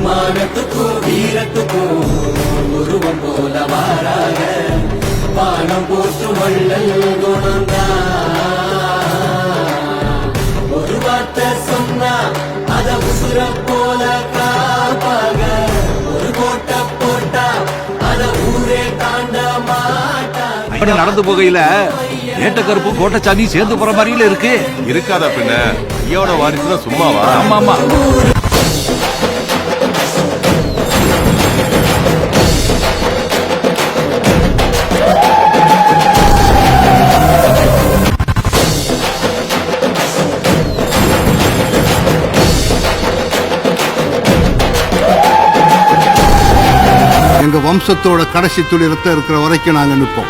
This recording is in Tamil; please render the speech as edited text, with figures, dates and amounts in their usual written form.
மானத்துக்கும் வீரத்துக்கும் உருவம் போல மாறாக பானம் போற்று வள்ளல் குணம்தான். ஒரு வார்த்தை சொன்னா அத உசுர போல காப்பாக, ஒரு கோட்டை போட்டா அத ஊரே தாண்ட மாட்டாங்க. நடந்து போகையில ஏட்ட கருப்பு கோட்டச்சாமி சேர்ந்து போற மாதிரியில இருக்கு. இருக்காதா பின்ன, ஐயோட வாரிசுல சும்மாவா? ஆமா ஆமா. எங்க வம்சத்தோட கடைசி துளி ரத்தம் இருக்கிற வரைக்கும் நாங்க நிற்போம்.